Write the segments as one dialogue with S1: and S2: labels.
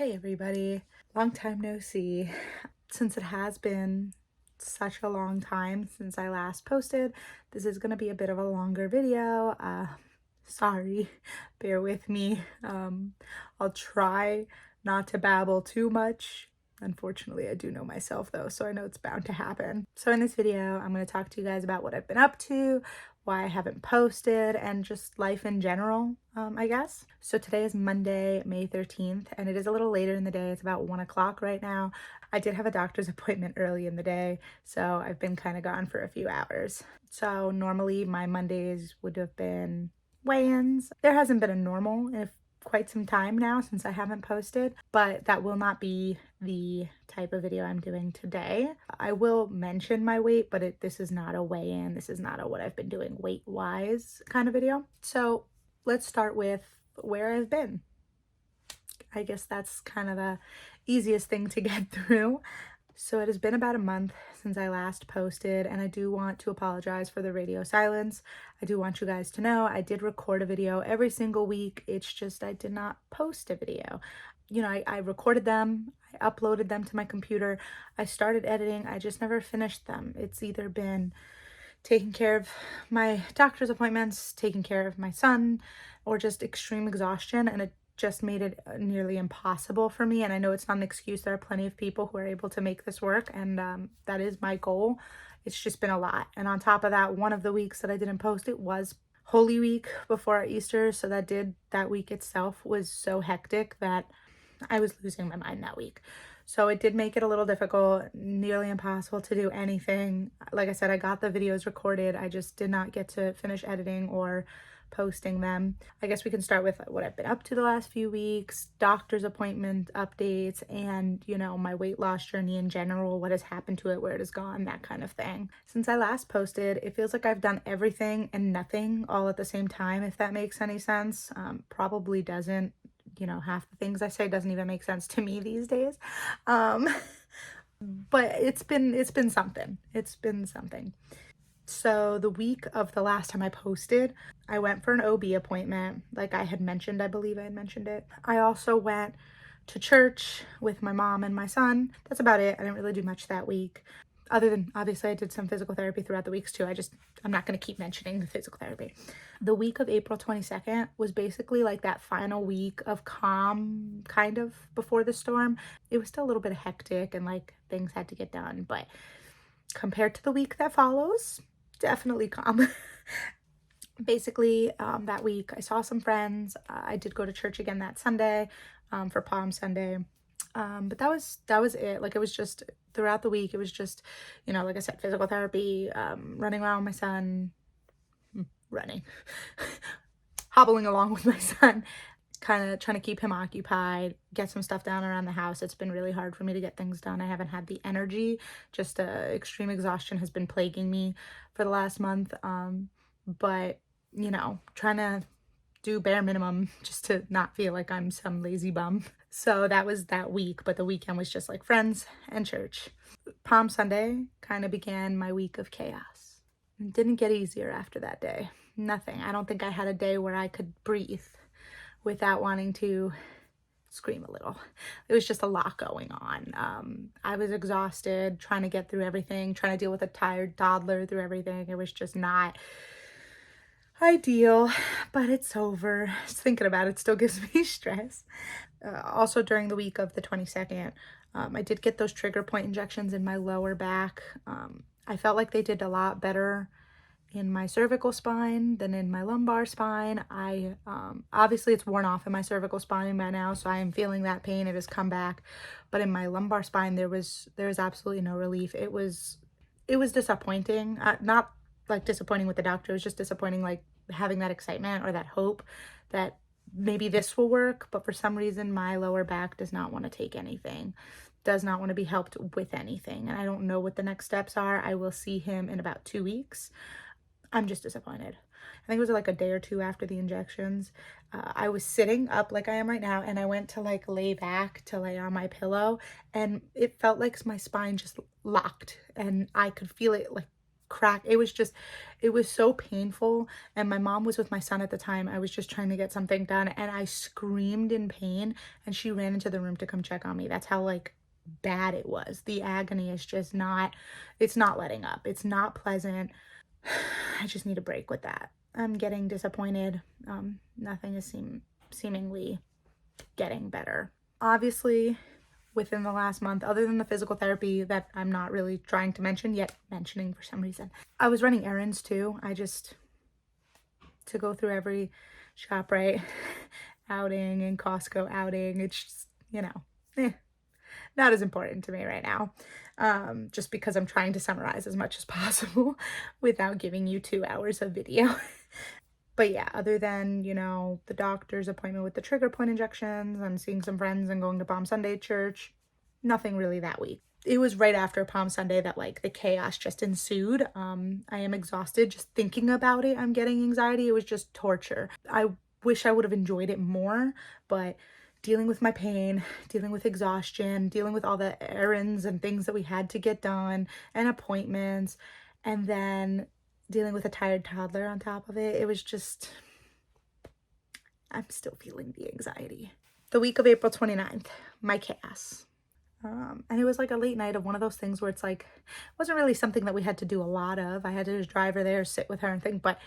S1: Hey everybody, long time no see. Since it has been such a long time since I last posted, this is going to be a bit of a longer video. Sorry, bear with me. I'll try not to babble too much. Unfortunately, I do know myself though, so I know it's bound to happen. So in this video, I'm going to talk to you guys about what I've been up to, why I haven't posted, and just life in general, I guess. So today is Monday, May 13th, and it is a little later in the day. It's about 1 o'clock right now. I did have a doctor's appointment early in the day, so I've been kind of gone for a few hours. So normally my Mondays would have been weigh-ins. There hasn't been a normal in quite some time now since I haven't posted, but that will not be the type of video I'm doing today. I will mention my weight, but this is not a weigh-in. This is not a what I've been doing weight-wise kind of video. So let's start with where I've been. I guess that's kind of the easiest thing to get through. So it has been about a month since I last posted, and I do want to apologize for the radio silence. I do want you guys to know I did record a video every single week. It's just I did not post a video. I recorded them, I uploaded them to my computer, I started editing, I just never finished them. It's either been taking care of my doctor's appointments, taking care of my son, or just extreme exhaustion, and it just made it nearly impossible for me. And I know it's not an excuse. There are plenty of people who are able to make this work, and that is my goal. It's just been a lot. And on top of that, one of the weeks that I didn't post, it was Holy Week before our Easter, so that week itself was so hectic that I was losing my mind that week. So it did make it a little difficult, nearly impossible to do anything. Like I said, I got the videos recorded. I just did not get to finish editing or posting them. I guess we can start with what I've been up to the last few weeks, doctor's appointment updates, and my weight loss journey in general, what has happened to it, where it has gone, that kind of thing. Since I last posted, it feels like I've done everything and nothing all at the same time, if that makes any sense. Probably doesn't. Half the things I say doesn't even make sense to me these days. But it's been something. It's been something. So the week of the last time I posted, I went for an OB appointment, like I had mentioned. I believe I had mentioned it. I also went to church with my mom and my son. That's about it. I didn't really do much that week. Other than, obviously, I did some physical therapy throughout the weeks too. I'm not going to keep mentioning the physical therapy. The week of April 22nd was basically like that final week of calm, kind of, before the storm. It was still a little bit hectic and like things had to get done, but compared to the week that follows, definitely calm. Basically, that week I saw some friends. I did go to church again that Sunday, for Palm Sunday. But that was it. Like, it was just throughout the week, it was just, like I said, physical therapy, running around with my son, running, hobbling along with my son, kind of trying to keep him occupied, get some stuff done around the house. It's been really hard for me to get things done. I haven't had the energy. Just extreme exhaustion has been plaguing me for the last month. But trying to do bare minimum just to not feel like I'm some lazy bum. So that was that week, but the weekend was just like friends and church. Palm Sunday kind of began my week of chaos. It didn't get easier after that day. Nothing. I don't think I had a day where I could breathe without wanting to scream a little. It was just a lot going on. I was exhausted trying to get through everything, trying to deal with a tired toddler through everything. It was just not ideal, but it's over. Just thinking about it still gives me stress. Also during the week of the 22nd, I did get those trigger point injections in my lower back. I felt like they did a lot better in my cervical spine than in my lumbar spine. Obviously it's worn off in my cervical spine by now, so I am feeling that pain. It has come back, but in my lumbar spine there was absolutely no relief. It was disappointing. Not like disappointing with the doctor. It was just disappointing, like having that excitement or that hope that maybe this will work, but for some reason my lower back does not want to take anything, does not want to be helped with anything, and I don't know what the next steps are. I will see him in about 2 weeks. I'm just disappointed. I think it was like a day or two after the injections. I was sitting up like I am right now, and I went to like lay back to lay on my pillow, and it felt like my spine just locked, and I could feel it like crack. It was so painful. And my mom was with my son at the time. I was just trying to get something done and I screamed in pain and she ran into the room to come check on me. That's how like bad it was. The agony is just not, it's not letting up. It's not pleasant. I just need a break with that. I'm getting disappointed. Nothing is seemingly getting better. Obviously, within the last month, other than the physical therapy that I'm not really trying to mention, yet mentioning for some reason, I was running errands too. To go through every ShopRite outing and Costco outing, it's just, not as important to me right now. Just because I'm trying to summarize as much as possible without giving you 2 hours of video. But yeah, other than, the doctor's appointment with the trigger point injections and seeing some friends and going to Palm Sunday church, nothing really that week. It was right after Palm Sunday that like the chaos just ensued. I am exhausted just thinking about it. I'm getting anxiety. It was just torture. I wish I would have enjoyed it more, but dealing with my pain, dealing with exhaustion, dealing with all the errands and things that we had to get done and appointments, and then dealing with a tired toddler on top of it. It was just, I'm still feeling the anxiety. The week of April 29th, my chaos. And it was like a late night of one of those things where it's like, it wasn't really something that we had to do a lot of. I had to just drive her there, sit with her and think, but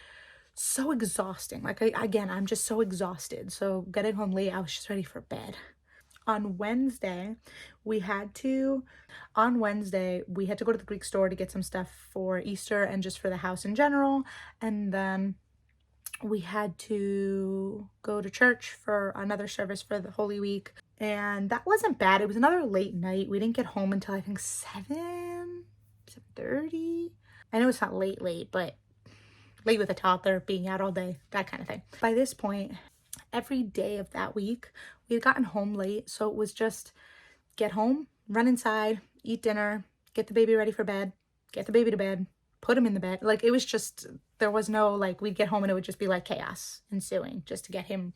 S1: so exhausting. Like, again, I'm just so exhausted. So getting home late, I was just ready for bed. On Wednesday, we had to go to the Greek store to get some stuff for Easter and just for the house in general. And then we had to go to church for another service for the Holy Week. And that wasn't bad. It was another late night. We didn't get home until I think 7:30. I know it's not late, but late with a toddler, being out all day, that kind of thing. By this point, every day of that week, we had gotten home late. So it was just get home, run inside, eat dinner, get the baby ready for bed, get the baby to bed, put him in the bed. Like, it was just, there was no, like, we'd get home and it would just be like chaos ensuing just to get him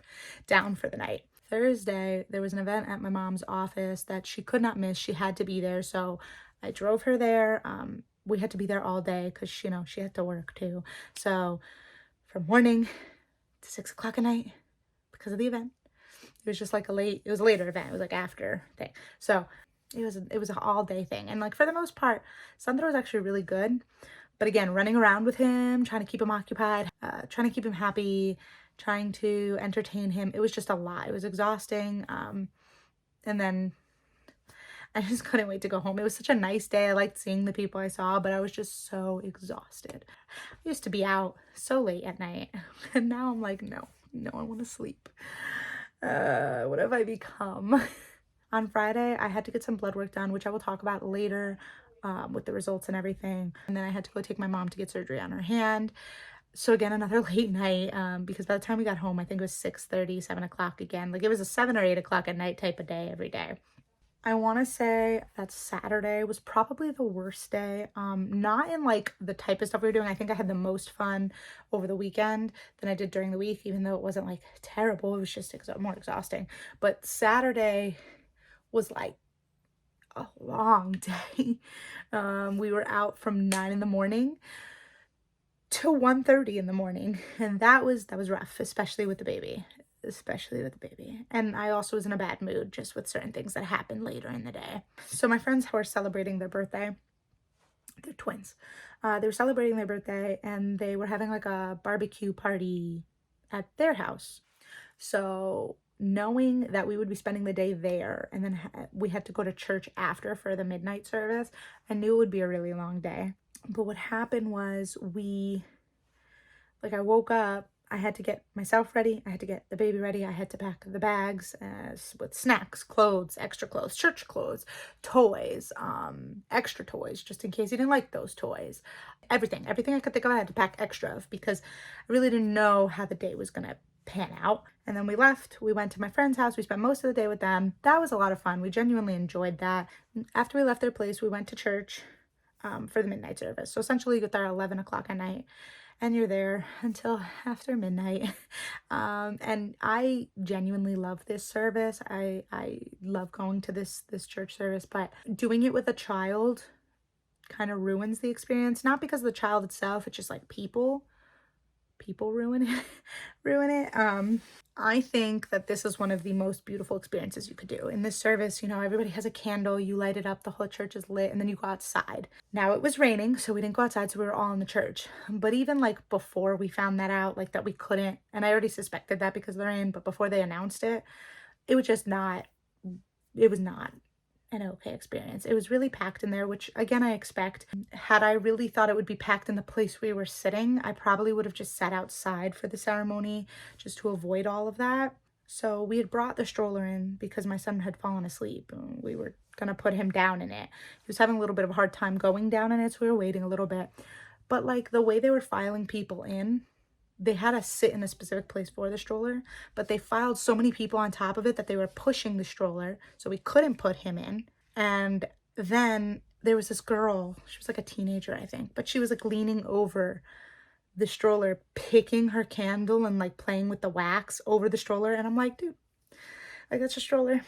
S1: down for the night. Thursday, there was an event at my mom's office that she could not miss. She had to be there. So I drove her there. We had to be there all day because, she had to work too. So from morning to 6 o'clock at night because of the event. It was just like it was a later event. It was like after thing. So it was an all day thing. And like for the most part, Sandro was actually really good. But again, running around with him, trying to keep him occupied, trying to keep him happy, trying to entertain him. It was just a lot. It was exhausting. And then I just couldn't wait to go home. It was such a nice day. I liked seeing the people I saw, but I was just so exhausted. I used to be out so late at night. And now I'm like, no, I want to sleep. What have I become? On Friday, I had to get some blood work done, which I will talk about later with the results and everything. And then I had to go take my mom to get surgery on her hand. So again, another late night because by the time we got home, I think it was 6:30, 7 o'clock again. Like, it was a 7 or 8 o'clock at night type of day every day. I want to say that Saturday was probably the worst day. Not in like the type of stuff we were doing. I think I had the most fun over the weekend than I did during the week, even though it wasn't like terrible. It was just more exhausting. But Saturday was like a long day. We were out from 9 in the morning to 1:30 in the morning, and that was rough, especially with the baby. And I also was in a bad mood just with certain things that happened later in the day. So my friends were celebrating their birthday. They're twins. They were celebrating their birthday and they were having like a barbecue party at their house. So knowing that we would be spending the day there and then we had to go to church after for the midnight service, I knew it would be a really long day. But what happened was I woke up, I had to get myself ready, I had to get the baby ready, I had to pack the bags with snacks, clothes, extra clothes, church clothes, toys, extra toys, just in case he didn't like those toys. Everything I could think of I had to pack extra of because I really didn't know how the day was gonna pan out. And then we left, we went to my friend's house, we spent most of the day with them. That was a lot of fun. We genuinely enjoyed that. After we left their place, we went to church for the midnight service. So essentially you get there at 11 o'clock at night and you're there until after midnight. And I genuinely love this service. I love going to this church service, but doing it with a child kind of ruins the experience. Not because of the child itself, it's just like people ruin it. ruin it. I think that this is one of the most beautiful experiences you could do. In this service, you know, everybody has a candle, you light it up, the whole church is lit, and then you go outside. Now it was raining, so we didn't go outside, so we were all in the church. But even like before we found that out, like that we couldn't, and I already suspected that because of the rain, but before they announced it, it was just not, it was not an okay experience. It was really packed in there, which again, I expect. Had I really thought it would be packed in the place we were sitting, I probably would have just sat outside for the ceremony just to avoid all of that. So we had brought the stroller in because my son had fallen asleep. We were gonna put him down in it. He was having a little bit of a hard time going down in it, so we were waiting a little bit. But like the way they were filing people in, they had us sit in a specific place for the stroller, but they filed so many people on top of it that they were pushing the stroller, so we couldn't put him in. And then there was this girl, she was like a teenager, I think, but she was like leaning over the stroller, picking her candle and like playing with the wax over the stroller. And I'm like, dude, like that's a stroller.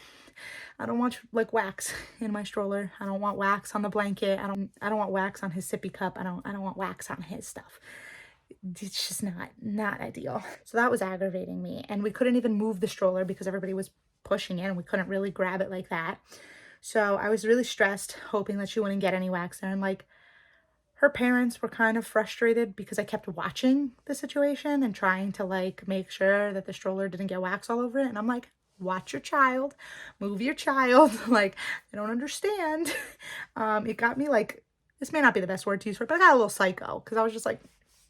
S1: I don't want like wax in my stroller. I don't want wax on the blanket. I don't want wax on his sippy cup. I don't want wax on his stuff. It's just not ideal. So that was aggravating me. And we couldn't even move the stroller because everybody was pushing it and we couldn't really grab it like that. So I was really stressed, hoping that she wouldn't get any wax there. And like her parents were kind of frustrated because I kept watching the situation and trying to like make sure that the stroller didn't get wax all over it. And I'm like, watch your child, move your child. Like, I don't understand. It got me like, this may not be the best word to use for it, but I got a little psycho because I was just like,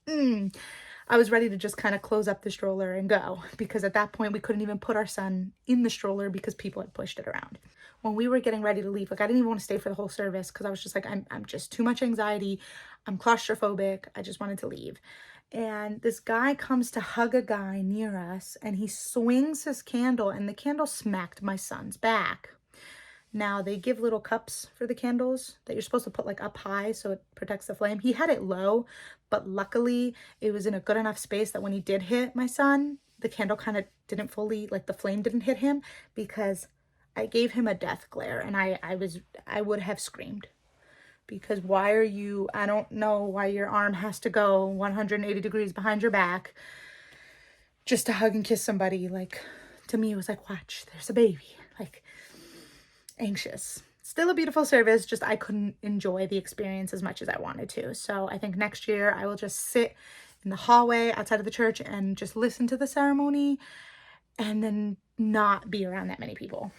S1: I was ready to just kind of close up the stroller and go, because at that point we couldn't even put our son in the stroller because people had pushed it around. When we were getting ready to leave, like I didn't even want to stay for the whole service because I was just like, I'm just too much anxiety. I'm claustrophobic. I just wanted to leave. And this guy comes to hug a guy near us and he swings his candle and the candle smacked my son's back. Now they give little cups for the candles that you're supposed to put like up high so it protects the flame. He had it low, but luckily it was in a good enough space that when he did hit my son, the candle kind of didn't fully, like the flame didn't hit him, because I gave him a death glare and I would have screamed. Because why are you, I don't know why your arm has to go 180 degrees behind your back just to hug and kiss somebody. Like, to me, it was like, watch, there's a baby. Like, anxious. Still a beautiful service, just I couldn't enjoy the experience as much as I wanted to. So I think next year I will just sit in the hallway outside of the church and just listen to the ceremony and then not be around that many people.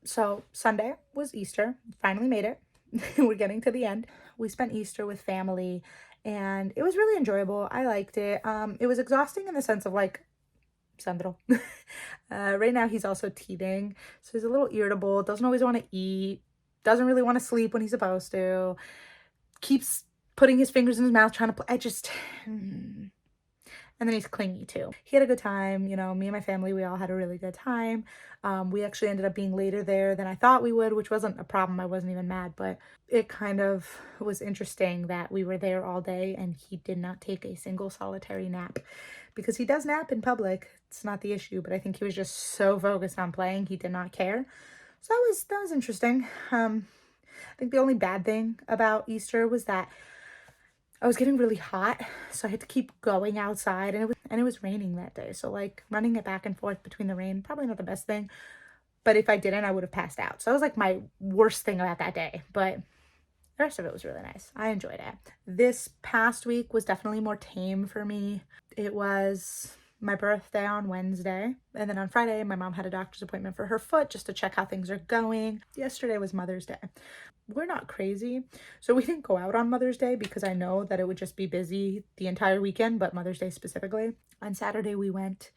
S1: So Sunday was Easter. Finally made it. We're getting to the end. We spent Easter with family and it was really enjoyable. I liked it. It was exhausting in the sense of like, Sandro. Right now he's also teething, so he's a little irritable, doesn't always want to eat, doesn't really want to sleep when he's supposed to, keeps putting his fingers in his mouth trying to play. And then he's clingy too. He had a good time, you know, me and my family, we all had a really good time. We actually ended up being later there than I thought we would, which wasn't a problem. I wasn't even mad, but it kind of was interesting that we were there all day and he did not take a single solitary nap, because he does nap in public. It's not the issue, but I think he was just so focused on playing, he did not care. So that was interesting. I think the only bad thing about Easter was that I was getting really hot, so I had to keep going outside, and it was raining that day. So like running it back and forth between the rain, probably not the best thing. But if I didn't, I would have passed out. So that was like my worst thing about that day. But the rest of it was really nice. I enjoyed it. This past week was definitely more tame for me. It was my birthday on Wednesday, and then on Friday my mom had a doctor's appointment for her foot just to check how things are going. Yesterday was Mother's Day. We're not crazy, so we didn't go out on Mother's Day because I know that it would just be busy the entire weekend, but Mother's Day specifically. On Saturday we went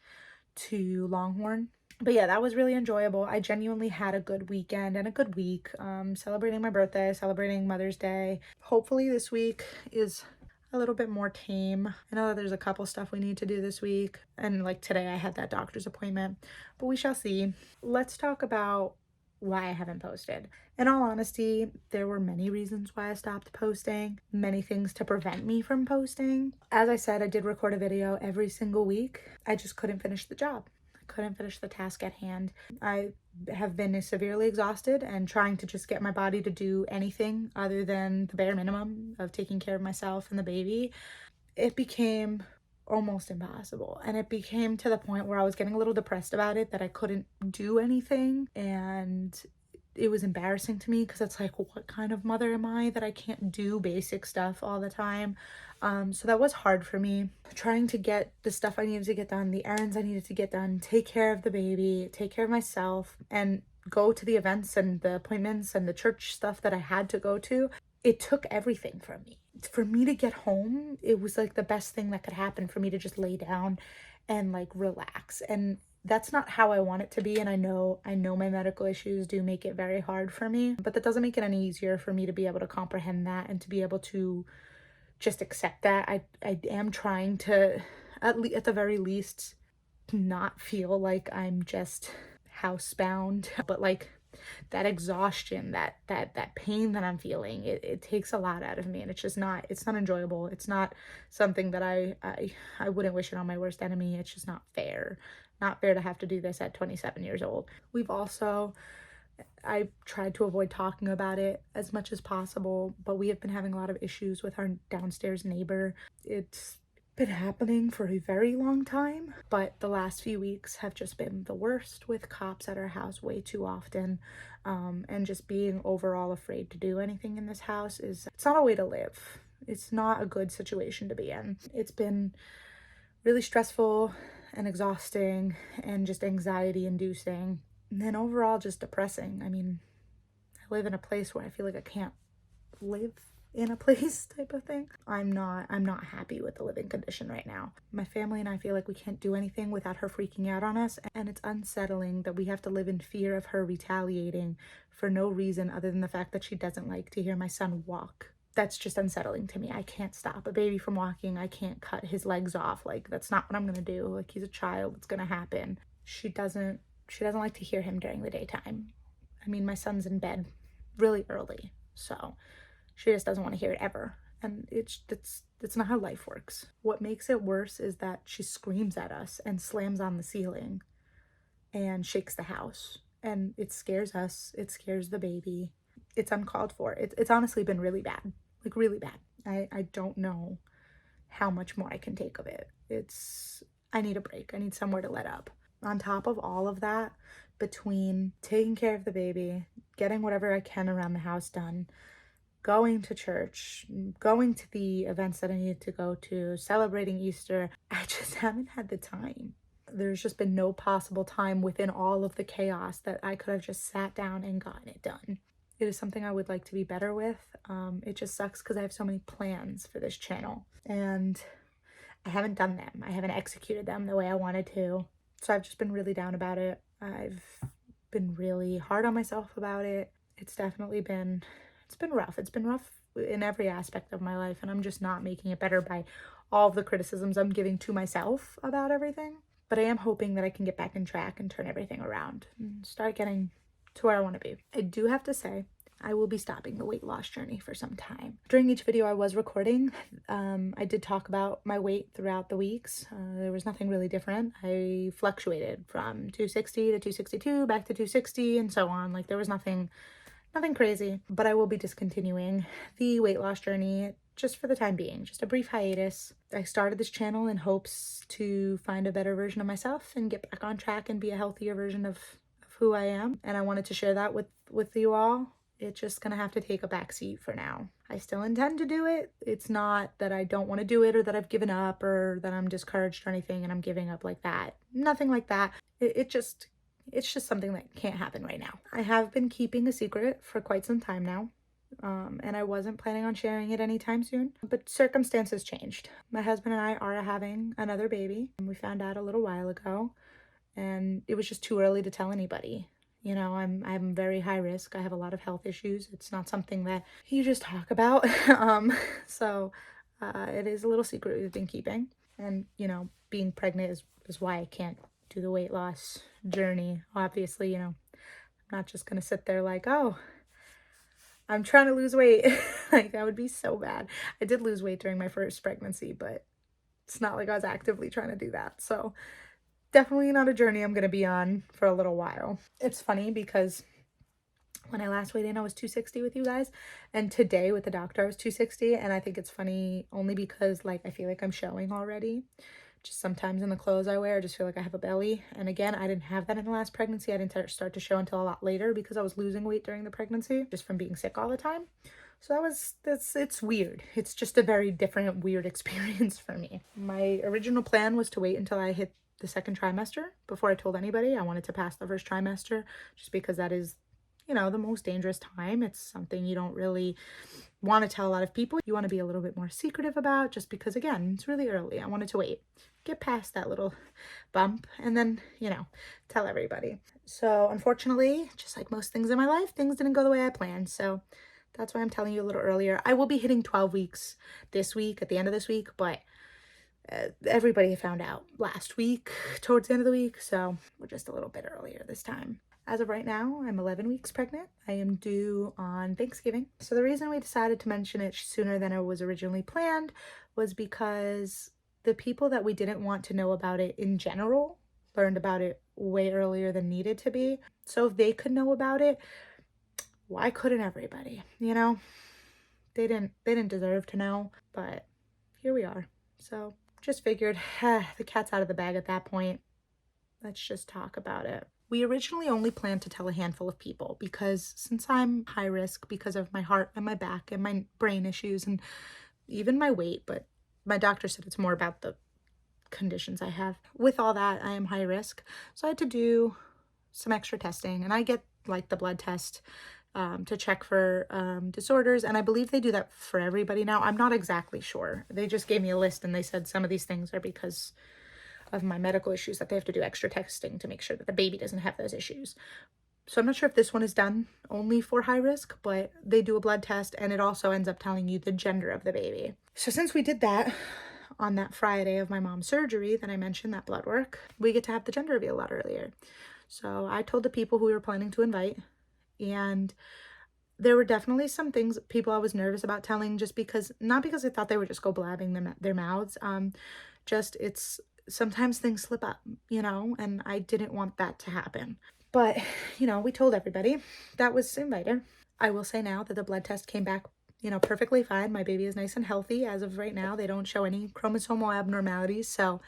S1: to Longhorn. But yeah, that was really enjoyable. I genuinely had a good weekend and a good week, celebrating my birthday, celebrating Mother's Day. Hopefully this week is a little bit more tame. I know that there's a couple stuff we need to do this week, and like today I had that doctor's appointment, but we shall see. Let's talk about why I haven't posted. In all honesty, there were many reasons why I stopped posting, many things to prevent me from posting. As I said, I did record a video every single week. I just couldn't finish the job. couldn't finish the task at hand. I have been severely exhausted and trying to just get my body to do anything other than the bare minimum of taking care of myself and the baby. It became almost impossible, and it became to the point where I was getting a little depressed about it, that I couldn't do anything, and it was embarrassing to me because it's like, what kind of mother am I that I can't do basic stuff all the time? So that was hard for me, trying to get the stuff I needed to get done, the errands I needed to get done, take care of the baby, take care of myself, and go to the events and the appointments and the church stuff that I had to go to. It took everything from me. For me to get home, it was like the best thing that could happen for me to just lay down and like relax. And that's not how I want it to be, and I know my medical issues do make it very hard for me, but that doesn't make it any easier for me to be able to comprehend that and to be able to just accept that. I am trying to, at the very least, not feel like I'm just housebound, but like that exhaustion, that pain that I'm feeling, it takes a lot out of me, and it's not enjoyable. It's not something that I wouldn't wish it on my worst enemy. It's just not fair. Not fair to have to do this at 27 years old. I tried to avoid talking about it as much as possible, but we have been having a lot of issues with our downstairs neighbor. It's been happening for a very long time, but the last few weeks have just been the worst, with cops at our house way too often, and just being overall afraid to do anything in this house. It's not a way to live. It's not a good situation to be in. It's been really stressful and exhausting and just anxiety inducing, and then overall just depressing. I mean, I live in a place where I feel like I can't live in a place type of thing. I'm not happy with the living condition right now. My family and I feel like we can't do anything without her freaking out on us, and it's unsettling that we have to live in fear of her retaliating for no reason other than the fact that she doesn't like to hear my son walk. That's just unsettling to me. I can't stop a baby from walking. I can't cut his legs off. Like, that's not what I'm gonna do. Like, he's a child. It's gonna happen. She doesn't like to hear him during the daytime. I mean, my son's in bed really early, so she just doesn't want to hear it ever. And it's not how life works. What makes it worse is that she screams at us and slams on the ceiling and shakes the house. And it scares us. It scares the baby. It's uncalled for. It's honestly been really bad. Like, really bad. I don't know how much more I can take of it. I need a break. I need somewhere to let up. On top of all of that, between taking care of the baby, getting whatever I can around the house done, going to church, going to the events that I needed to go to, celebrating Easter, I just haven't had the time. There's just been no possible time within all of the chaos that I could have just sat down and gotten it done. It is something I would like to be better with. It just sucks because I have so many plans for this channel, and I haven't done them. I haven't executed them the way I wanted to. So I've just been really down about it. I've been really hard on myself about it. It's been rough. It's been rough in every aspect of my life, and I'm just not making it better by all of the criticisms I'm giving to myself about everything. But I am hoping that I can get back on track and turn everything around and start getting to where I want to be. I do have to say, I will be stopping the weight loss journey for some time. During each video I was recording, I did talk about my weight throughout the weeks. There was nothing really different. I fluctuated from 260 to 262, back to 260, and so on. Like, there was nothing crazy. But I will be discontinuing the weight loss journey just for the time being, just a brief hiatus. I started this channel in hopes to find a better version of myself and get back on track and be a healthier version of who I am, and I wanted to share that with you all. It's just gonna have to take a backseat for now. I still intend to do it. It's not that I don't want to do it or that I've given up or that I'm discouraged or anything and I'm giving up like that. Nothing like that. It's just something that can't happen right now. I have been keeping a secret for quite some time now, and I wasn't planning on sharing it anytime soon, but circumstances changed. My husband and I are having another baby. We found out a little while ago, and it was just too early to tell anybody. You know, I'm very high risk. I have a lot of health issues. It's not something that you just talk about. So it is a little secret we've been keeping. And, you know, being pregnant is why I can't do the weight loss journey. Obviously, you know, I'm not just gonna sit there like, oh, I'm trying to lose weight. Like, that would be so bad. I did lose weight during my first pregnancy, but it's not like I was actively trying to do that. So definitely not a journey I'm going to be on for a little while. It's funny because when I last weighed in, I was 260 with you guys, and today with the doctor, I was 260, and I think it's funny only because, like, I feel like I'm showing already. Just sometimes in the clothes I wear, I just feel like I have a belly. And again, I didn't have that in the last pregnancy. I didn't start to show until a lot later because I was losing weight during the pregnancy, just from being sick all the time. So it's weird. It's just a very different, weird experience for me. My original plan was to wait until I hit the second trimester before I told anybody. I wanted to pass the first trimester just because that is, you know, the most dangerous time. It's something you don't really want to tell a lot of people. You want to be a little bit more secretive about, just because, again, it's really early. I wanted to wait, get past that little bump, and then, you know, tell everybody. So unfortunately, just like most things in my life, things didn't go the way I planned. So that's why I'm telling you a little earlier. I will be hitting 12 weeks this week, at the end of this week, but everybody found out last week towards the end of the week, so we're just a little bit earlier this time. As of right now, I'm 11 weeks pregnant. I am due on Thanksgiving. So the reason we decided to mention it sooner than it was originally planned was because the people that we didn't want to know about it in general learned about it way earlier than needed to be. So if they could know about it, why couldn't everybody? You know, they didn't deserve to know, but here we are. So just figured, the cat's out of the bag at that point. Let's just talk about it. We originally only planned to tell a handful of people because since I'm high risk because of my heart and my back and my brain issues and even my weight, but my doctor said it's more about the conditions I have. With all that, I am high risk. So I had to do some extra testing, and I get like the blood test to check for disorders, and I believe they do that for everybody now. I'm not exactly sure. They just gave me a list and they said some of these things are because of my medical issues that they have to do extra testing to make sure that the baby doesn't have those issues. So I'm not sure if this one is done only for high risk, but they do a blood test and it also ends up telling you the gender of the baby. So since we did that on that Friday of my mom's surgery that I mentioned, that blood work, we get to have the gender reveal a lot earlier. So I told the people who we were planning to invite, and there were definitely some things, people I was nervous about telling, just because, not because I thought they would just go blabbing their mouths, just it's sometimes things slip up, you know, and I didn't want that to happen. But, you know, we told everybody that was invited. I will say now that the blood test came back, you know, perfectly fine. My baby is nice and healthy as of right now. They don't show any chromosomal abnormalities, so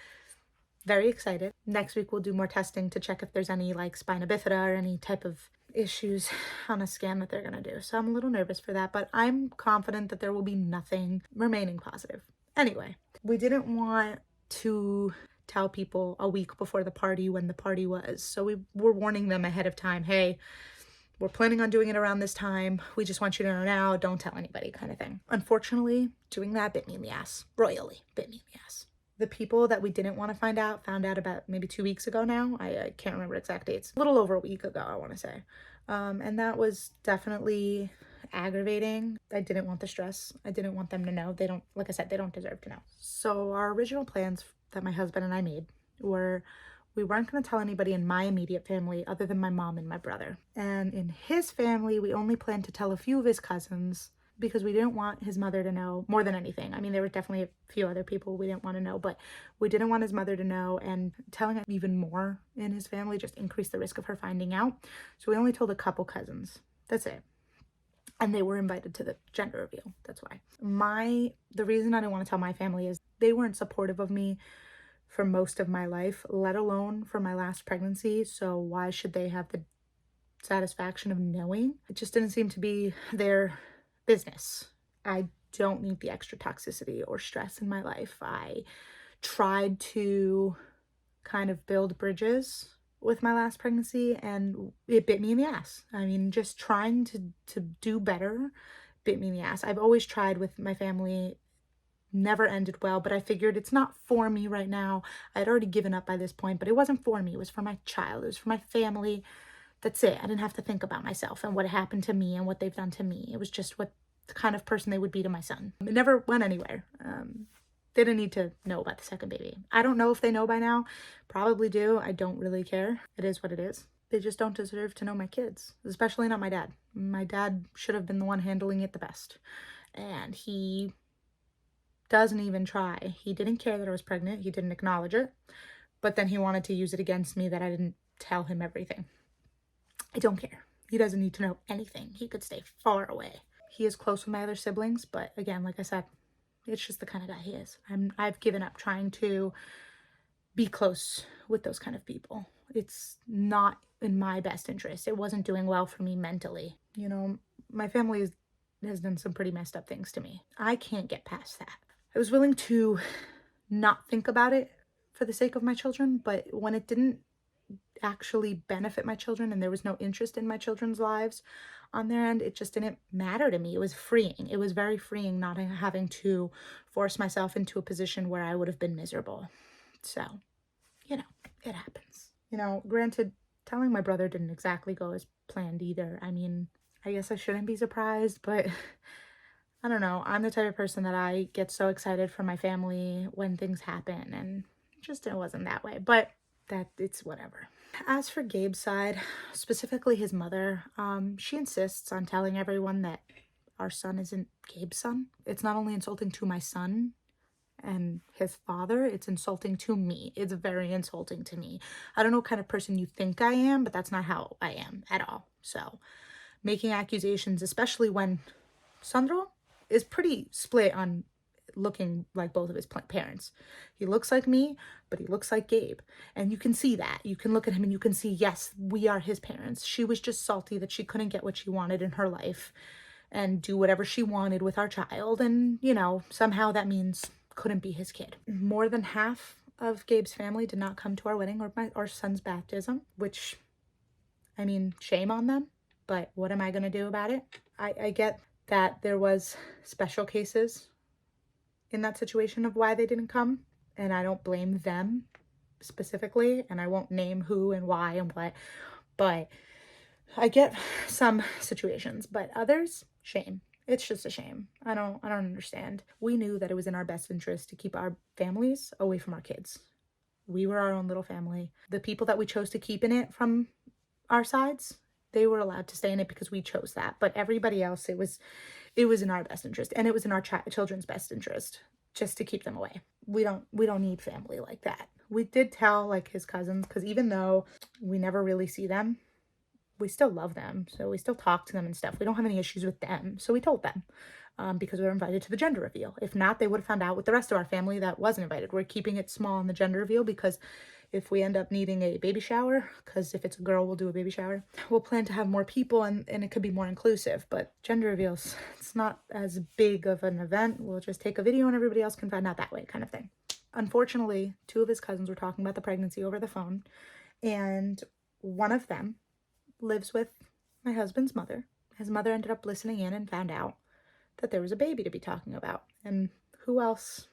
S1: very excited. Next week we'll do more testing to check if there's any like spina bifida or any type of issues on a scan that they're gonna do. So I'm a little nervous for that, but I'm confident that there will be nothing remaining positive. Anyway, we didn't want to tell people a week before the party when the party was. So we were warning them ahead of time, hey, we're planning on doing it around this time. We just want you to know now, don't tell anybody, kind of thing. Unfortunately, doing that bit me in the ass. Royally bit me in the ass. The people that we didn't want to found out about maybe 2 weeks ago now. I can't remember exact dates. A little over a week ago, I want to say. And that was definitely aggravating. I didn't want the stress. I didn't want them to know. They don't, like I said, they don't deserve to know. So our original plans that my husband and I made were, we weren't going to tell anybody in my immediate family other than my mom and my brother. And in his family, we only planned to tell a few of his cousins because we didn't want his mother to know more than anything. I mean, there were definitely a few other people we didn't want to know, but we didn't want his mother to know, and telling even more in his family just increased the risk of her finding out. So we only told a couple cousins. That's it. And they were invited to the gender reveal. That's why. The reason I didn't want to tell my family is they weren't supportive of me for most of my life, let alone for my last pregnancy. So why should they have the satisfaction of knowing? It just didn't seem to be their business. I don't need the extra toxicity or stress in my life. I tried to kind of build bridges with my last pregnancy and it bit me in the ass. I mean, just trying to do better bit me in the ass. I've always tried with my family, never ended well, but I figured it's not for me right now. I had already given up by this point, but it wasn't for me. It was for my child. It was for my family. That's it. I didn't have to think about myself and what happened to me and what they've done to me. It was just what the kind of person they would be to my son. It never went anywhere. They didn't need to know about the second baby. I don't know if they know by now. Probably do. I don't really care. It is what it is. They just don't deserve to know my kids, especially not my dad. My dad should have been the one handling it the best. And he doesn't even try. He didn't care that I was pregnant. He didn't acknowledge it. But then he wanted to use it against me that I didn't tell him everything. I don't care. He doesn't need to know anything. He could stay far away. He is close with my other siblings, but again, like I said, it's just the kind of guy he is. I've given up trying to be close with those kind of people. It's not in my best interest. It wasn't doing well for me mentally. You know, my family has done some pretty messed up things to me. I can't get past that. I was willing to not think about it for the sake of my children, but when it didn't actually benefit my children and there was no interest in my children's lives on their end, it just didn't matter to me. It was freeing. It was very freeing not having to force myself into a position where I would have been miserable. So, you know, it happens. You know, granted, telling my brother didn't exactly go as planned either. I mean, I guess I shouldn't be surprised, but I don't know. I'm the type of person that I get so excited for my family when things happen, and just it wasn't that way. But that it's whatever. As for Gabe's side, specifically his mother, she insists on telling everyone that our son isn't Gabe's son. It's not only insulting to my son and his father, it's insulting to me. It's very insulting to me. I don't know what kind of person you think I am, but that's not how I am at all. So making accusations, especially when Sandro is pretty split on looking like both of his parents. He looks like me, but he looks like Gabe. And you can see that. You can look at him and you can see, yes, we are his parents. She was just salty that she couldn't get what she wanted in her life and do whatever she wanted with our child. And, you know, somehow that means couldn't be his kid. More than half of Gabe's family did not come to our wedding or our son's baptism, which, I mean, shame on them. But what am I going to do about it? I get that there was special cases in that situation of why they didn't come, and I don't blame them specifically, and I won't name who and why and what, but I get some situations, but others, shame. It's just a shame. I don't understand. We knew that it was in our best interest to keep our families away from our kids. We were our own little family. The people that we chose to keep in it from our sides, they were allowed to stay in it because we chose that. But everybody else, it was in our best interest, and it was in our children's best interest just to keep them away. We don't need family like that. We did tell like his cousins, because even though we never really see them, we still love them. So we still talk to them and stuff. We don't have any issues with them. So we told them because we were invited to the gender reveal. If not, they would have found out with the rest of our family that wasn't invited. We're keeping it small on the gender reveal because if we end up needing a baby shower, because if it's a girl, we'll do a baby shower, we'll plan to have more people and it could be more inclusive. But gender reveals, it's not as big of an event. We'll just take a video and everybody else can find out that way, kind of thing. Unfortunately, two of his cousins were talking about the pregnancy over the phone, and one of them lives with my husband's mother. His mother ended up listening in and found out that there was a baby to be talking about. And who else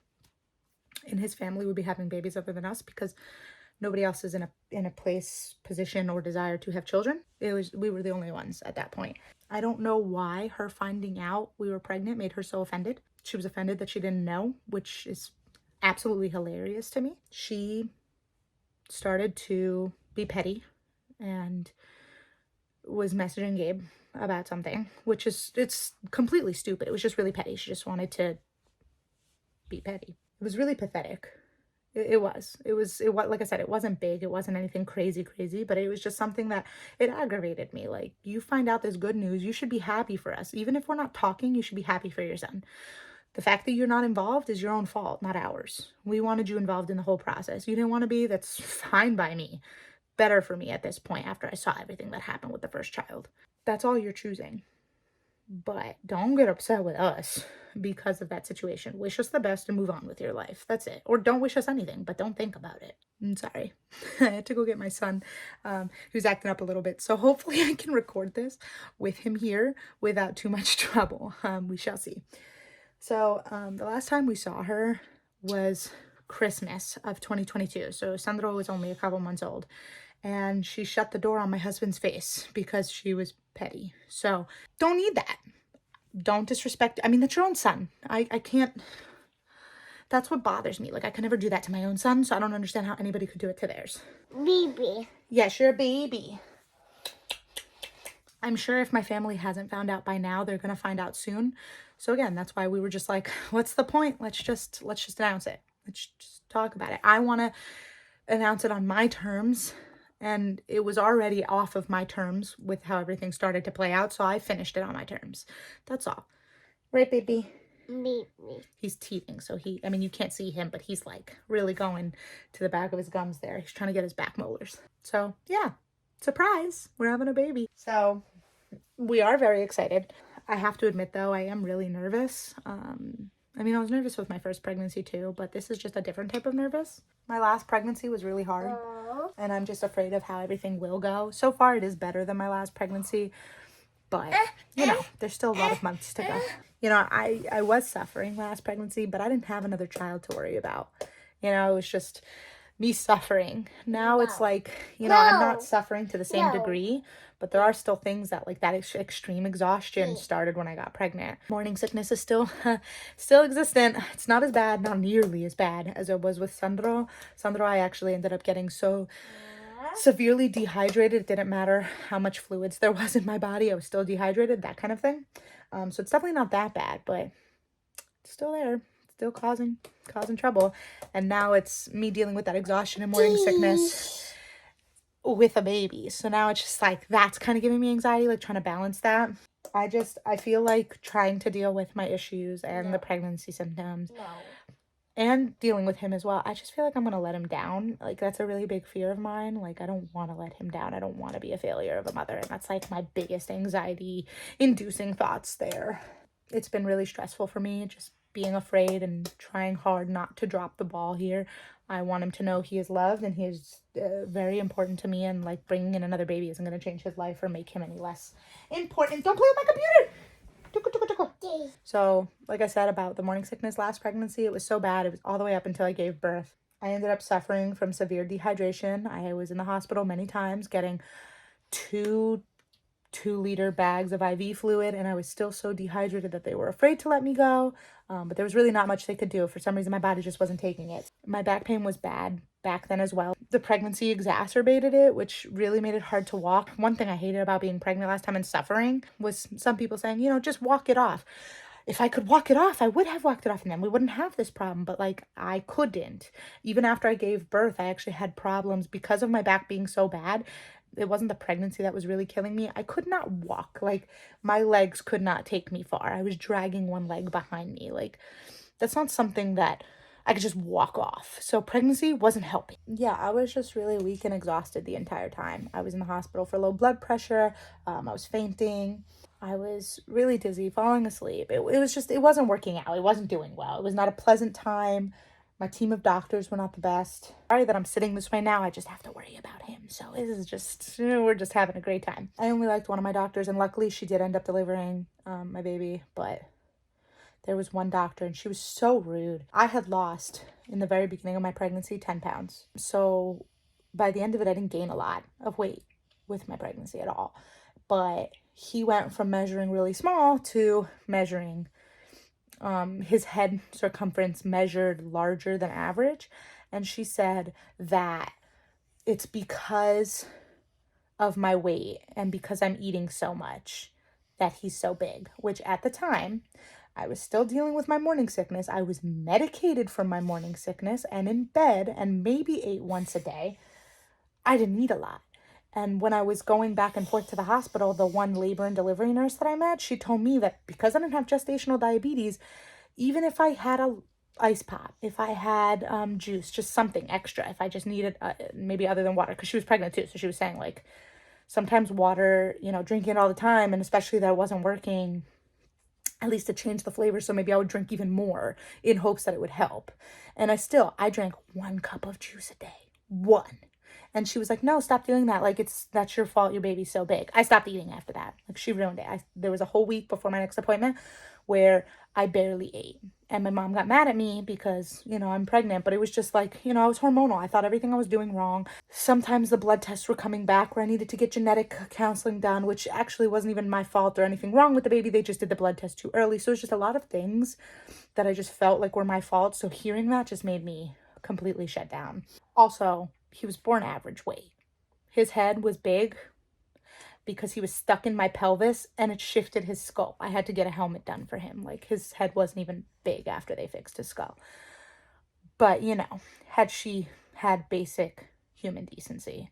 S1: in his family would be having babies other than us, because nobody else is in a position or desire to have children. We were the only ones at that point. I don't know why her finding out we were pregnant made her so offended. She was offended that she didn't know, which is absolutely hilarious to me. She started to be petty and was messaging Gabe about something, which is, it's completely stupid. It was just really petty. She just wanted to be petty. It was really pathetic. It was, like I said, it wasn't big. It wasn't anything crazy, but it was just something that it aggravated me. Like, you find out this good news, you should be happy for us. Even if we're not talking, you should be happy for your son. The fact that you're not involved is your own fault, not ours. We wanted you involved in the whole process. You didn't want to be, that's fine by me. Better for me at this point after I saw everything that happened with the first child. That's all you're choosing. But don't get upset with us because of that situation. Wish us the best and move on with your life. That's it. Or don't wish us anything, but don't think about it. I'm sorry. I had to go get my son, who's acting up a little bit. So hopefully I can record this with him here without too much trouble. We shall see. So the last time we saw her was Christmas of 2022. So Sandro was only a couple months old. And she shut the door on my husband's face because she was petty. So don't need that. Don't disrespect. I mean, that's your own son. I can't. That's what bothers me. Like, I can never do that to my own son. So I don't understand how anybody could do it to theirs.
S2: Baby.
S1: Yes, you're a baby. I'm sure if my family hasn't found out by now, they're going to find out soon. So again, that's why we were just like, what's the point? Let's just announce it. Let's just talk about it. I want to announce it on my terms, and it was already off of my terms with how everything started to play out, so I finished it on my terms. That's all. Right, baby?
S2: Me.
S1: He's teething, so I mean, you can't see him, but he's like really going to the back of his gums there. He's trying to get his back molars. So yeah, surprise, we're having a baby. So we are very excited. I have to admit though, I am really nervous. I mean, I was nervous with my first pregnancy too, but this is just a different type of nervous. My last pregnancy was really hard, and I'm just afraid of how everything will go. So far, it is better than my last pregnancy, but you know, there's still a lot of months to go. You know, I was suffering last pregnancy, but I didn't have another child to worry about. You know, it was just me suffering. Now it's like, you know, I'm not suffering to the same degree, but there are still things that like that extreme exhaustion started when I got pregnant. Morning sickness is still still existent. It's not as bad, not nearly as bad as it was with Sandro. Sandro, I actually ended up getting so severely dehydrated. It didn't matter how much fluids there was in my body. I was still dehydrated, that kind of thing. So it's definitely not that bad, but it's still there, still causing trouble. And now it's me dealing with that exhaustion and morning sickness with a baby. So now it's just like, that's kind of giving me anxiety, like trying to balance that. I feel like trying to deal with my issues and the pregnancy symptoms and dealing with him as well. I just feel like I'm going to let him down. Like, that's a really big fear of mine. Like, I don't want to let him down. I don't want to be a failure of a mother. And that's like my biggest anxiety inducing thoughts there. It's been really stressful for me, just being afraid and trying hard not to drop the ball here. I want him to know he is loved and he is very important to me, and like bringing in another baby isn't going to change his life or make him any less important. Don't play with my computer. So, like I said about the morning sickness last pregnancy, it was so bad. It was all the way up until I gave birth. I ended up suffering from severe dehydration. I was in the hospital many times getting two 2-liter bags of IV fluid, and I was still so dehydrated that they were afraid to let me go. But there was really not much they could do. For some reason, my body just wasn't taking it. My back pain was bad back then as well. The pregnancy exacerbated it, which really made it hard to walk. One thing I hated about being pregnant last time and suffering was some people saying, you know, just walk it off. If I could walk it off, I would have walked it off, and then we wouldn't have this problem. But like, I couldn't. Even after I gave birth, I actually had problems because of my back being so bad. It wasn't the pregnancy that was really killing me. I could not walk. Like, my legs could not take me far. I was dragging one leg behind me. Like, that's not something that I could just walk off. So pregnancy wasn't helping. Yeah, I was just really weak and exhausted the entire time. I was in the hospital for low blood pressure. I was fainting. I was really dizzy, falling asleep. It was just, it wasn't working out. It wasn't doing well. It was not a pleasant time. My team of doctors were not the best. Sorry that I'm sitting this way now. I just have to worry about him. So this is just, we're just having a great time. I only liked one of my doctors, and luckily she did end up delivering my baby. But there was one doctor, and she was so rude. I had lost, in the very beginning of my pregnancy, 10 pounds. So by the end of it, I didn't gain a lot of weight with my pregnancy at all. But he went from measuring really small to measuring his head circumference measured larger than average. And she said that it's because of my weight and because I'm eating so much that he's so big, which at the time I was still dealing with my morning sickness. I was medicated for my morning sickness and in bed and maybe ate once a day. I didn't eat a lot. And when I was going back and forth to the hospital, the one labor and delivery nurse that I met, she told me that because I didn't have gestational diabetes, even if I had a ice pop, if I had juice, just something extra, if I just needed maybe other than water, because she was pregnant too. So she was saying like sometimes water, you know, drinking it all the time, and especially that it wasn't working, at least to change the flavor. So maybe I would drink even more in hopes that it would help. And I drank 1 cup of juice a day. 1. And she was like, no, stop doing that. Like, that's your fault. Your baby's so big. I stopped eating after that. Like, she ruined it. There was a whole week before my next appointment where I barely ate. And my mom got mad at me because, you know, I'm pregnant, but it was just like, you know, I was hormonal. I thought everything I was doing wrong. Sometimes the blood tests were coming back where I needed to get genetic counseling done, which actually wasn't even my fault or anything wrong with the baby. They just did the blood test too early. So it was just a lot of things that I just felt like were my fault. So hearing that just made me completely shut down. Also, he was born average weight. His head was big because he was stuck in my pelvis and it shifted his skull. I had to get a helmet done for him. Like, his head wasn't even big after they fixed his skull. But, you know, had she had basic human decency,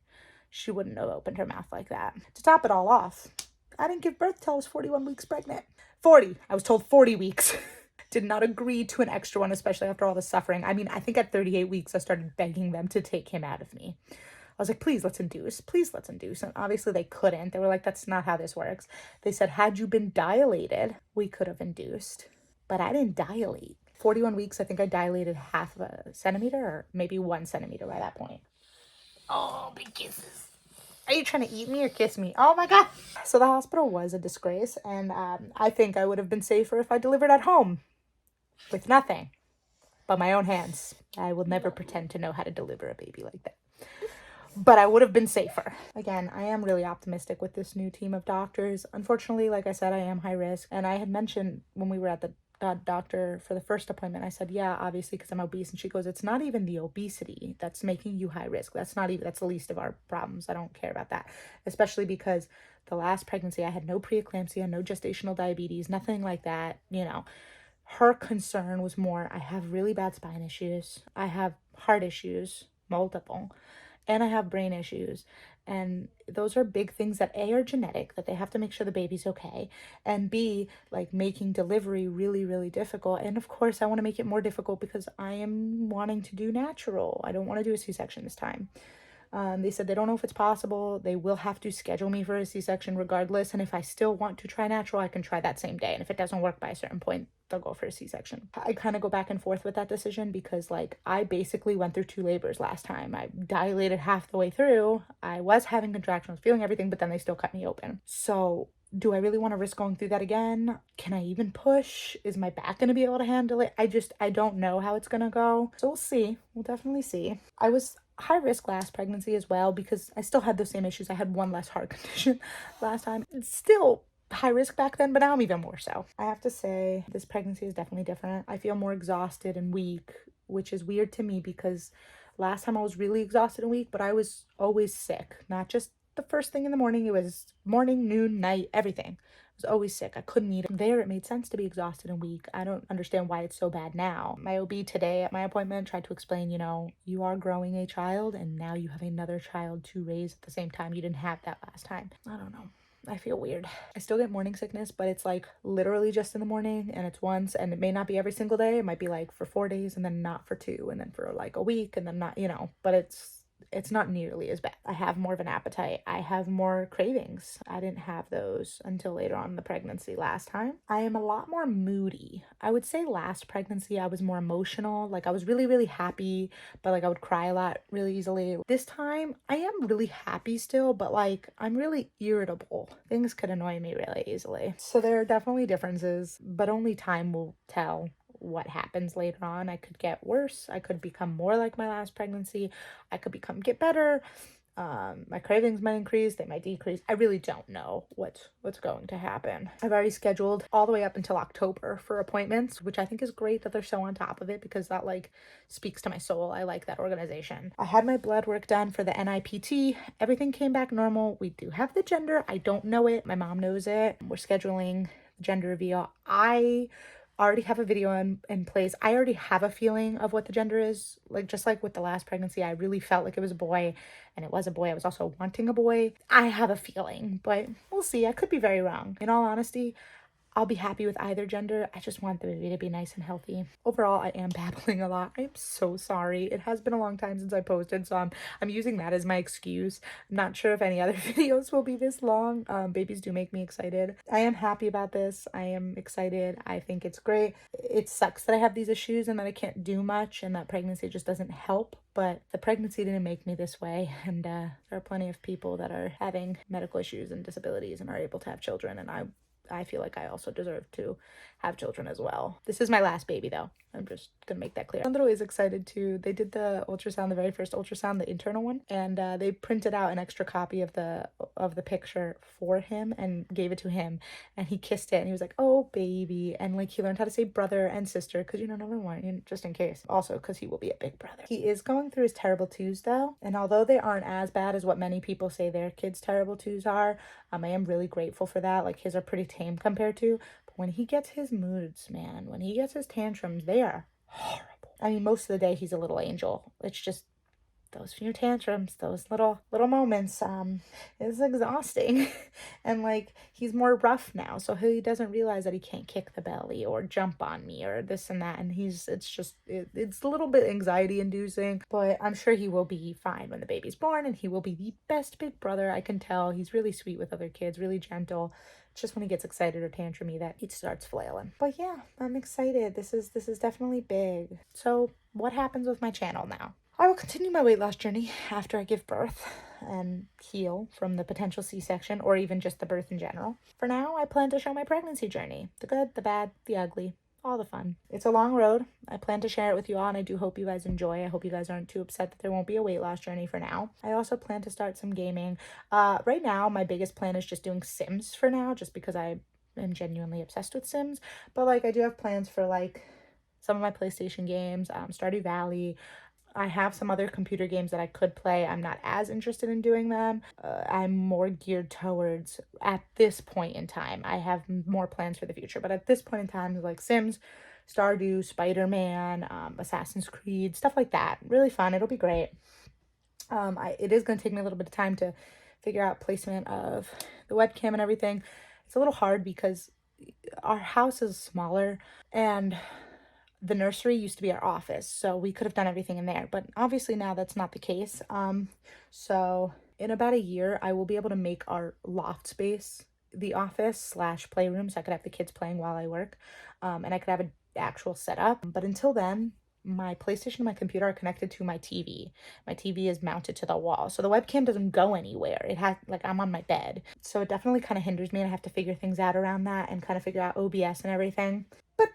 S1: she wouldn't have opened her mouth like that. To top it all off, I didn't give birth till I was 41 weeks pregnant. 40. I was told 40 weeks. Did not agree to an extra one, especially after all the suffering. I mean, I think at 38 weeks, I started begging them to take him out of me. I was like, please, let's induce. Please, let's induce. And obviously they couldn't. They were like, that's not how this works. They said, had you been dilated, we could have induced. But I didn't dilate. 41 weeks, I think I dilated half of a centimeter or maybe 1 centimeter by that point. Oh, big kisses. Are you trying to eat me or kiss me? Oh my God. So the hospital was a disgrace. And I think I would have been safer if I delivered at home with nothing but my own hands. I will never pretend to know how to deliver a baby like that. But I would have been safer. Again, I am really optimistic with this new team of doctors. Unfortunately, like I said, I am high risk. And I had mentioned when we were at the doctor for the first appointment, I said, yeah, obviously, because I'm obese. And she goes, it's not even the obesity that's making you high risk. That's the least of our problems. I don't care about that. Especially because the last pregnancy, I had no preeclampsia, no gestational diabetes, nothing like that. You know, her concern was more, I have really bad spine issues. I have heart issues, multiple, and I have brain issues. And those are big things that A, are genetic, that they have to make sure the baby's okay, and B, like making delivery really, really difficult. And of course, I want to make it more difficult because I am wanting to do natural. I don't want to do a C-section this time. They said they don't know if it's possible. They will have to schedule me for a C-section regardless. And if I still want to try natural, I can try that same day. And if it doesn't work by a certain point, they'll go for a C-section. I kind of go back and forth with that decision because like I basically went through 2 labors last time. I dilated half the way through. I was having contractions, feeling everything, but then they still cut me open. So do I really want to risk going through that again? Can I even push? Is my back going to be able to handle it? I don't know how it's going to go. So we'll see. We'll definitely see. I was high risk last pregnancy as well because I still had those same issues. I had one less heart condition last time. It's still high risk back then, but now I'm even more so. I have to say this pregnancy is definitely different. I feel more exhausted and weak, which is weird to me because last time I was really exhausted and weak, but I was always sick. Not just the first thing in the morning. It was morning, noon, night, everything. I was always sick. I couldn't eat. There, it made sense to be exhausted and weak. I don't understand why it's so bad now. My OB today at my appointment tried to explain, you know, you are growing a child and now you have another child to raise at the same time. You didn't have that last time. I don't know. I feel weird. I still get morning sickness, but it's like literally just in the morning and it's once, and it may not be every single day. It might be like for 4 days and then not for 2 and then for like a week and then not, you know, but it's not nearly as bad. I have more of an appetite. I have more cravings. I didn't have those until later on in the pregnancy last time. I am a lot more moody. I would say last pregnancy, I was more emotional. Like I was really, really happy, but like I would cry a lot really easily. This time, I am really happy still, but like I'm really irritable. Things could annoy me really easily. So there are definitely differences, but only time will tell what happens later on. I could get worse. I could become more like my last pregnancy. I could get better. My cravings might increase, they might decrease. I really don't know what's going to happen. I've already scheduled all the way up until October for appointments, which I think is great that they're so on top of it because that like speaks to my soul. I like that organization. I had my blood work done for the NIPT. Everything came back normal. We do have the gender. I don't know it. My mom knows it. We're scheduling the gender reveal. I already have a video in place. I already have a feeling of what the gender is. Like just like with the last pregnancy, I really felt like it was a boy, and it was a boy. I was also wanting a boy. I have a feeling, but we'll see. I could be very wrong. In all honesty, I'll be happy with either gender. I just want the baby to be nice and healthy. Overall, I am babbling a lot. I'm so sorry. It has been a long time since I posted, so I'm using that as my excuse. I'm not sure if any other videos will be this long. Babies do make me excited. I am happy about this. I am excited. I think it's great. It sucks that I have these issues and that I can't do much and that pregnancy just doesn't help. But the pregnancy didn't make me this way, and there are plenty of people that are having medical issues and disabilities and are able to have children, and I feel like I also deserve to have children as well. This is my last baby though. I'm just gonna make that clear. Sandro is excited too. They did the ultrasound, the very first ultrasound, the internal one, and they printed out an extra copy of the picture for him and gave it to him, and he kissed it and he was like, oh baby, and like he learned how to say brother and sister because you know number one, just in case. Also because he will be a big brother. He is going through his terrible twos though, and although they aren't as bad as what many people say their kids' terrible twos are, I am really grateful for that. Like his are pretty tame compared to, but when he gets his moods, man, when he gets his tantrums, they are horrible. I mean, most of the day he's a little angel. It's just those few tantrums, those little moments, is exhausting. And like, he's more rough now, so he doesn't realize that he can't kick the belly or jump on me or this and that, and it's a little bit anxiety inducing, but I'm sure he will be fine when the baby's born, and he will be the best big brother. I can tell he's really sweet with other kids, really gentle. It's just when he gets excited or tantrumy that he starts flailing. But yeah, I'm excited. This is definitely big. So what happens with my channel now? I will continue my weight loss journey after I give birth and heal from the potential C-section or even just the birth in general. For now, I plan to show my pregnancy journey. The good, the bad, the ugly, all the fun. It's a long road. I plan to share it with you all, and I do hope you guys enjoy. I hope you guys aren't too upset that there won't be a weight loss journey for now. I also plan to start some gaming. Right now, my biggest plan is just doing Sims for now, just because I am genuinely obsessed with Sims. But like, I do have plans for like some of my PlayStation games, Stardew Valley. I have some other computer games that I could play. I'm not as interested in doing them. I'm more geared towards, at this point in time, I have more plans for the future. But at this point in time, like Sims, Stardew, Spider-Man, Assassin's Creed, stuff like that. Really fun. It'll be great. It is going to take me a little bit of time to figure out placement of the webcam and everything. It's a little hard because our house is smaller, and the nursery used to be our office, so we could have done everything in there, but obviously now that's not the case. So in about a year, I will be able to make our loft space the office slash playroom, so I could have the kids playing while I work, and I could have an actual setup. But until then, my PlayStation and my computer are connected to my TV. My TV is mounted to the wall, so the webcam doesn't go anywhere. It has, like, I'm on my bed, so it definitely kind of hinders me, and I have to figure things out around that and kind of figure out OBS and everything. But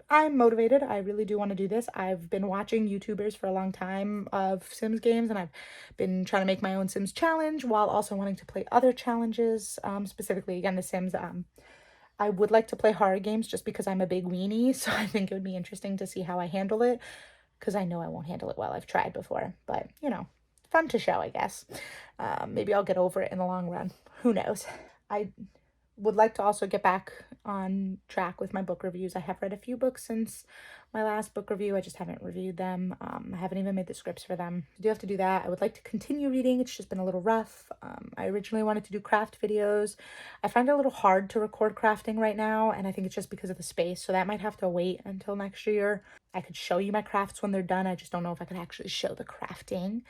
S1: I'm motivated. I really do want to do this. I've been watching YouTubers for a long time of Sims games, and I've been trying to make my own Sims challenge while also wanting to play other challenges, specifically, again, The Sims. I would like to play horror games just because I'm a big weenie, so I think it would be interesting to see how I handle it, because I know I won't handle it well. I've tried before, but, you know, fun to show, I guess. Maybe I'll get over it in the long run. Who knows? I would like to also get back on track with my book reviews. I have read a few books since my last book review. I just haven't reviewed them. I haven't even made the scripts for them. I do have to do that. I would like to continue reading. It's just been a little rough. I originally wanted to do craft videos. I find it a little hard to record crafting right now, and I think it's just because of the space, so that might have to wait until next year. I could show you my crafts when they're done. I just don't know if I could actually show the crafting,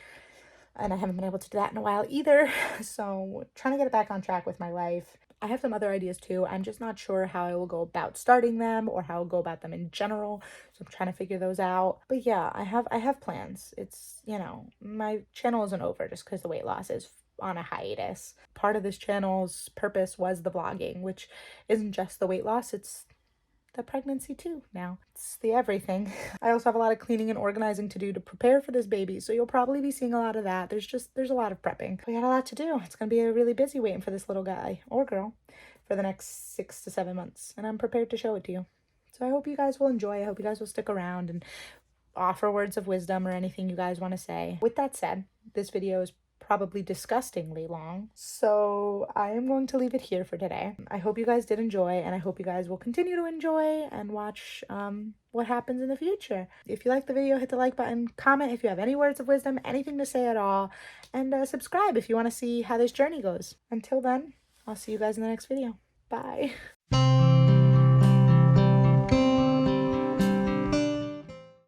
S1: and I haven't been able to do that in a while either. So trying to get it back on track with my life. I have some other ideas too. I'm just not sure how I will go about starting them or how I'll go about them in general. So I'm trying to figure those out. But yeah, I have plans. It's, you know, my channel isn't over just because the weight loss is on a hiatus. Part of this channel's purpose was the vlogging, which isn't just the weight loss, it's the pregnancy too now. It's the everything. I also have a lot of cleaning and organizing to do to prepare for this baby, so you'll probably be seeing a lot of that. There's a lot of prepping. We got a lot to do. It's gonna be a really busy waiting for this little guy or girl for the next 6 to 7 months, and I'm prepared to show it to you. So I hope you guys will enjoy. I hope you guys will stick around and offer words of wisdom or anything you guys want to say. With that said, this video is probably disgustingly long, so I am going to leave it here for today. I hope you guys did enjoy, and I hope you guys will continue to enjoy and watch what happens in the future. If you like the video, hit the like button, comment if you have any words of wisdom, anything to say at all, and subscribe if you want to see how this journey goes. Until then, I'll see you guys in the next video. Bye.